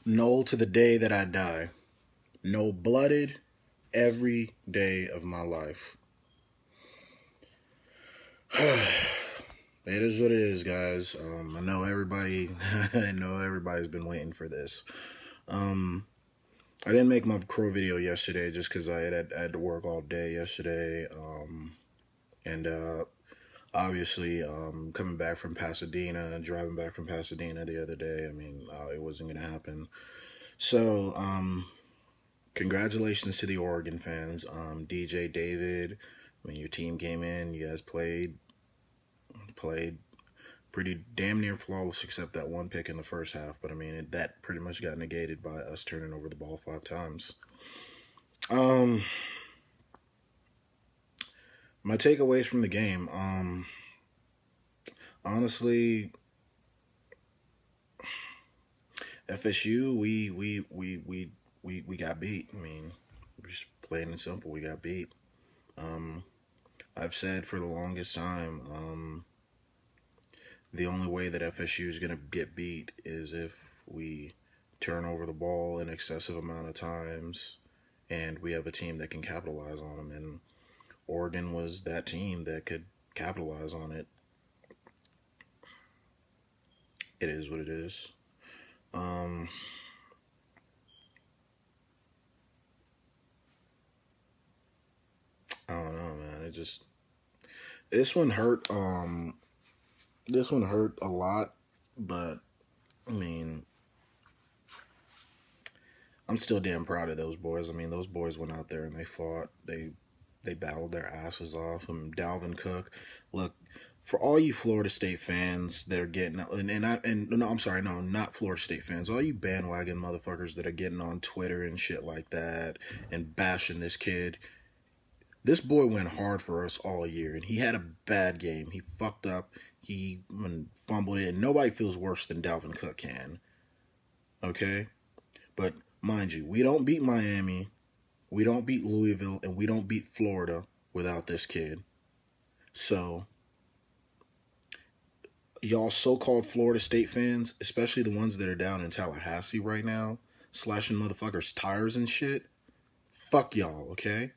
Null to the day that I die. No blooded every day of my life. It is what it is, guys. I know everybody. I know everybody's been waiting for this. I didn't make my crow video yesterday just because I had to work all day yesterday. And obviously, coming back from Pasadena, driving back from Pasadena the other day. I mean, it wasn't gonna happen. So, congratulations to the Oregon fans. DJ David, when your team came in, you guys played pretty damn near flawless, except that one pick in the first half. But I mean, that pretty much got negated by us turning over the ball 5 times. My takeaways from the game, honestly, FSU, we got beat. I mean, just plain and simple, we got beat. I've said for the longest time, the only way that FSU is going to get beat is if we turn over the ball an excessive amount of times and we have a team that can capitalize on them. And Oregon was that team that could capitalize on it. It is what it is. I don't know, man. This one hurt. This one hurt a lot, but I mean, I'm still damn proud of those boys. I mean, those boys went out there and they fought. They battled their asses off. And Dalvin Cook, look, for all you Florida State fans that are getting, not Florida State fans, all you bandwagon motherfuckers that are getting on Twitter and shit like that and bashing this kid. This boy went hard for us all year, and he had a bad game. He fucked up. He fumbled it, and nobody feels worse than Dalvin Cook can. Okay? But mind you, we don't beat Miami, we don't beat Louisville, and we don't beat Florida without this kid. So, y'all so-called Florida State fans, especially the ones that are down in Tallahassee right now, slashing motherfuckers' tires and shit, fuck y'all, okay?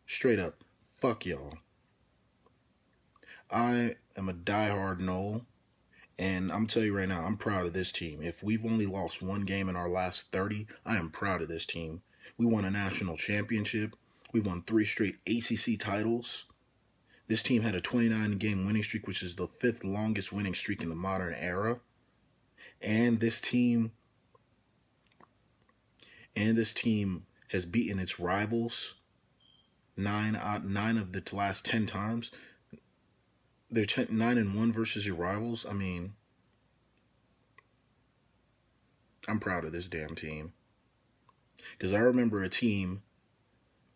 Straight up, fuck y'all. I am a diehard Noel, and I'm telling you right now, I'm proud of this team. If we've only lost one game in our last 30, I am proud of this team. We won a national championship. We've won 3 straight ACC titles. This team had a 29-game winning streak, which is the 5th longest winning streak in the modern era. And this team has beaten its rivals 9 of the last 10 times. They're 9-1 versus your rivals. I mean, I'm proud of this damn team. Because I remember a team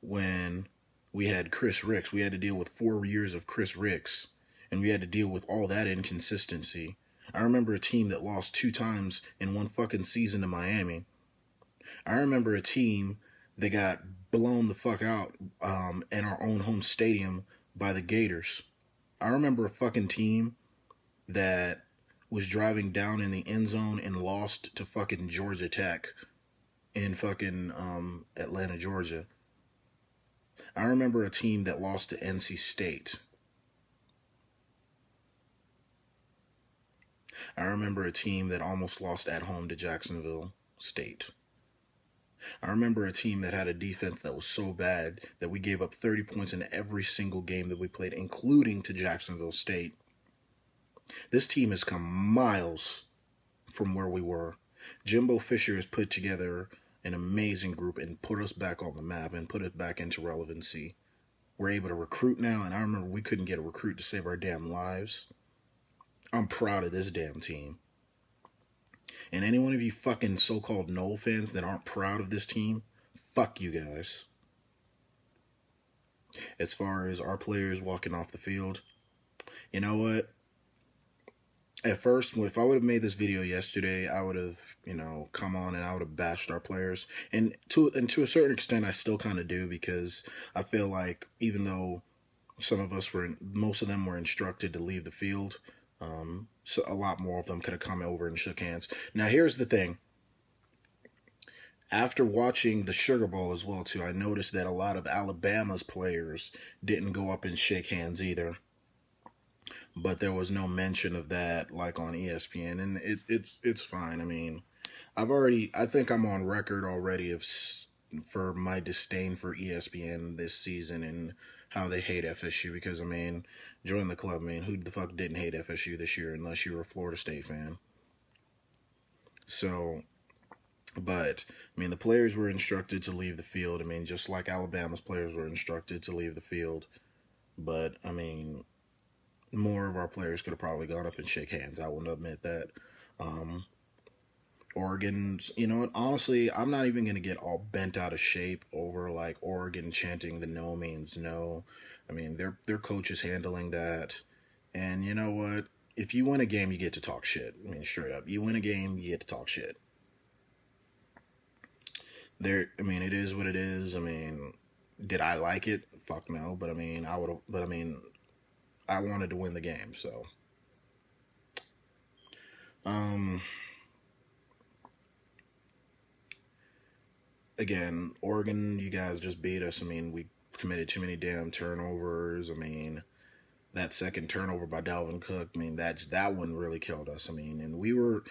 when we had Chris Ricks. We had to deal with 4 years of Chris Ricks. And we had to deal with all that inconsistency. I remember a team that lost 2 times in one fucking season to Miami. I remember a team that got blown the fuck out in our own home stadium by the Gators. I remember a fucking team that was driving down in the end zone and lost to fucking Georgia Tech in fucking Atlanta, Georgia. I remember a team that lost to NC State. I remember a team that almost lost at home to Jacksonville State. I remember a team that had a defense that was so bad that we gave up 30 points in every single game that we played, including to Jacksonville State. This team has come miles from where we were. Jimbo Fisher has put together an amazing group and put us back on the map and put us back into relevancy. We're able to recruit now, and I remember we couldn't get a recruit to save our damn lives. I'm proud of this damn team. And any one of you fucking so-called Noel fans that aren't proud of this team, fuck you guys. As far as our players walking off the field, you know what? At first, if I would have made this video yesterday, I would have, come on and I would have bashed our players. And to a certain extent, I still kind of do, because I feel like even though most of them were instructed to leave the field, so a lot more of them could have come over and shook hands. Now, here's the thing. after watching the Sugar Bowl as well too, I noticed that a lot of Alabama's players didn't go up and shake hands either. But there was no mention of that like on ESPN, and it's fine. I mean, I think I'm on record already for my disdain for ESPN this season and how they hate FSU because I mean, join the club, man. Who the fuck didn't hate FSU this year unless you were a Florida State fan? So, but I mean, the players were instructed to leave the field. I mean, just like Alabama's players were instructed to leave the field. But I mean, more of our players could have probably gone up and shake hands. I will admit that. Um, Oregon's, you know what? Honestly, I'm not even gonna get all bent out of shape over like Oregon chanting the no means no. I mean, their coach is handling that, and you know what? If you win a game, you get to talk shit. I mean, straight up, you win a game, you get to talk shit. I mean, it is what it is. I mean, did I like it? Fuck no. But I mean, I would have. But I mean, I wanted to win the game, so. Um. Again, Oregon, you guys just beat us. I mean, we committed too many damn turnovers. I mean, that second turnover by Dalvin Cook, I mean, that one really killed us. I mean, and we were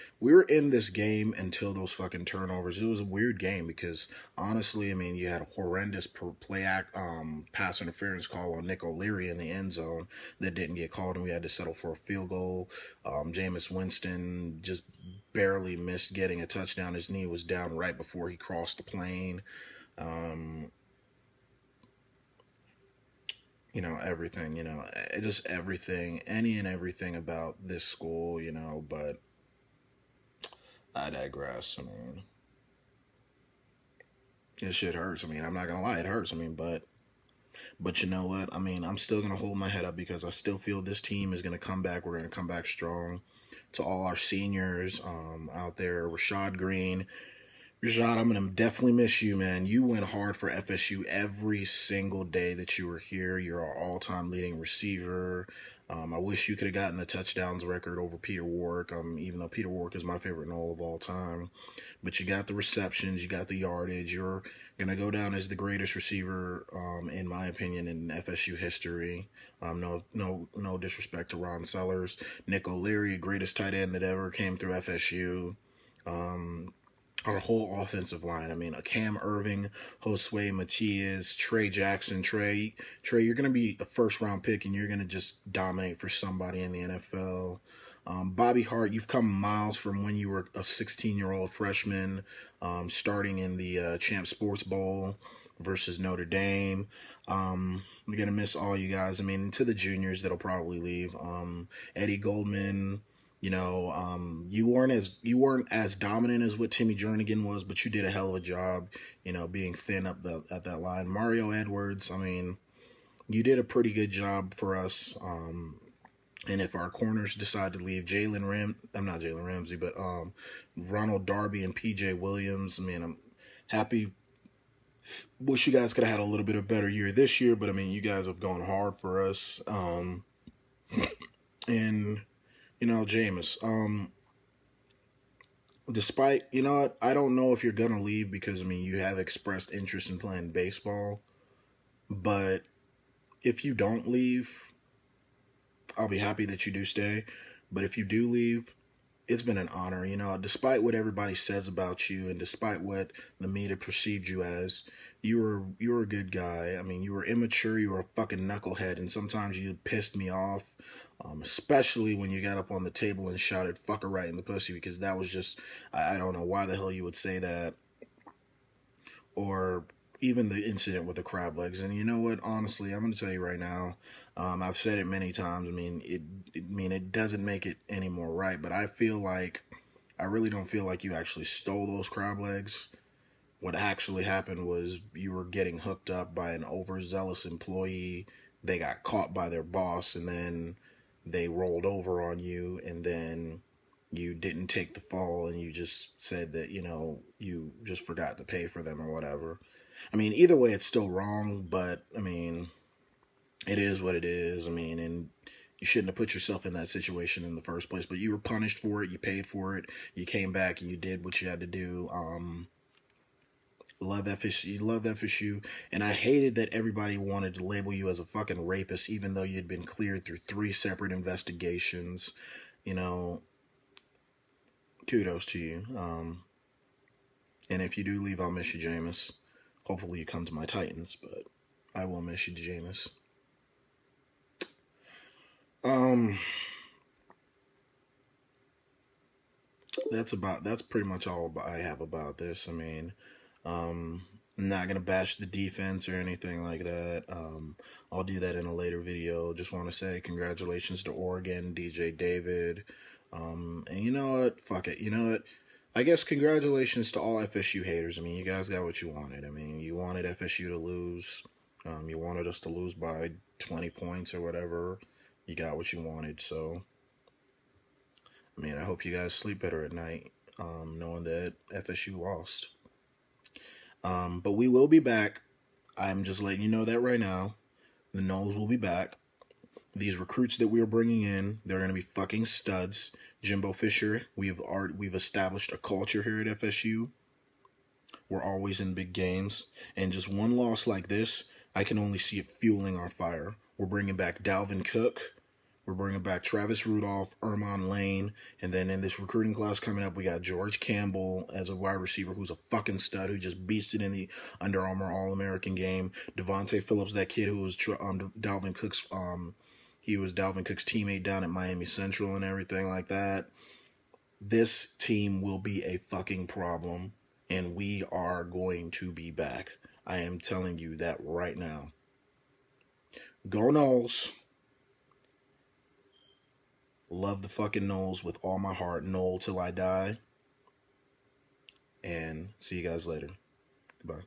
in this game until those fucking turnovers. It was a weird game because honestly, I mean, you had a horrendous pass interference call on Nick O'Leary in the end zone that didn't get called, and we had to settle for a field goal. Jameis Winston just barely missed getting a touchdown. His knee was down right before he crossed the plane. You know, everything, you know, just everything, any and everything about this school, you know, but I digress. I mean, this shit hurts. I mean, I'm not gonna lie, it hurts. I mean, but you know what? I mean, I'm still gonna hold my head up because I still feel this team is gonna come back. We're gonna come back strong. To all our seniors out there, Rashad Green, Rashad, I'm going to definitely miss you, man. You went hard for FSU every single day that you were here. You're our all-time leading receiver. I wish you could have gotten the touchdowns record over Peter Warwick, even though Peter Warwick is my favorite Knoll of all time. But you got the receptions, you got the yardage. You're going to go down as the greatest receiver, in my opinion, in FSU history. No disrespect to Ron Sellers. Nick O'Leary, greatest tight end that ever came through FSU. Our whole offensive line. I mean, a Cam Irving, Josue Matias, Trey Jackson. Trey, you're going to be a first-round pick, and you're going to just dominate for somebody in the NFL. Bobby Hart, you've come miles from when you were a 16-year-old freshman, starting in the Champ Sports Bowl versus Notre Dame. We're going to miss all you guys. I mean, to the juniors that'll probably leave. Eddie Goldman. You know, you weren't as dominant as what Timmy Jernigan was, but you did a hell of a job, you know, being thin up at that line. Mario Edwards, I mean, you did a pretty good job for us. And if our corners decide to leave, I'm not Jalen Ramsey, but Ronald Darby and PJ Williams, I mean, I'm happy. Wish you guys could have had a little bit of better year this year, but I mean, you guys have gone hard for us. And you know, Jameis, despite, you know what, I don't know if you're going to leave because, I mean, you have expressed interest in playing baseball, but if you don't leave, I'll be happy that you do stay, but if you do leave, it's been an honor, you know, despite what everybody says about you and despite what the media perceived you as, you were a good guy. I mean, you were immature, you were a fucking knucklehead, and sometimes you pissed me off, especially when you got up on the table and shouted "fuck her right in the pussy," because that was just, I don't know why the hell you would say that, or even the incident with the crab legs. And you know what, honestly, I'm going to tell you right now, I've said it many times, I mean, it doesn't make it any more right, but I really don't feel like you actually stole those crab legs. What actually happened was you were getting hooked up by an overzealous employee. They got caught by their boss, and then they rolled over on you, and then you didn't take the fall, and you just said that, you know, you just forgot to pay for them or whatever. I mean, either way, it's still wrong, but, I mean, it is what it is. I mean, and you shouldn't have put yourself in that situation in the first place, but you were punished for it, you paid for it, you came back, and you did what you had to do. Love FSU, love FSU, and I hated that everybody wanted to label you as a fucking rapist, even though you'd been cleared through 3 separate investigations. You know, kudos to you. And if you do leave, I'll miss you, Jameis. Hopefully you come to my Titans, but I will miss you, Jameis. That's pretty much all I have about this. I mean, I'm not gonna bash the defense or anything like that. I'll do that in a later video. Just want to say congratulations to Oregon, DJ David. And you know what? Fuck it. You know what? I guess congratulations to all FSU haters. I mean, you guys got what you wanted. I mean, you wanted FSU to lose. You wanted us to lose by 20 points or whatever. You got what you wanted. So, I mean, I hope you guys sleep better at night, knowing that FSU lost. But we will be back. I'm just letting you know that right now. The Noles will be back. These recruits that we are bringing in, they're going to be fucking studs. Jimbo Fisher, we've established a culture here at FSU. We're always in big games. And just one loss like this, I can only see it fueling our fire. We're bringing back Dalvin Cook. We're bringing back Travis Rudolph, Ermon Lane, and then in this recruiting class coming up, we got George Campbell as a wide receiver who's a fucking stud, who just beasted in the Under Armour All-American game. Devontae Phillips, that kid who was Dalvin Cook's, he was Dalvin Cook's teammate down at Miami Central and everything like that. This team will be a fucking problem, and we are going to be back. I am telling you that right now. Go Noles. Love the fucking Noles with all my heart. Nole till I die. And see you guys later. Goodbye.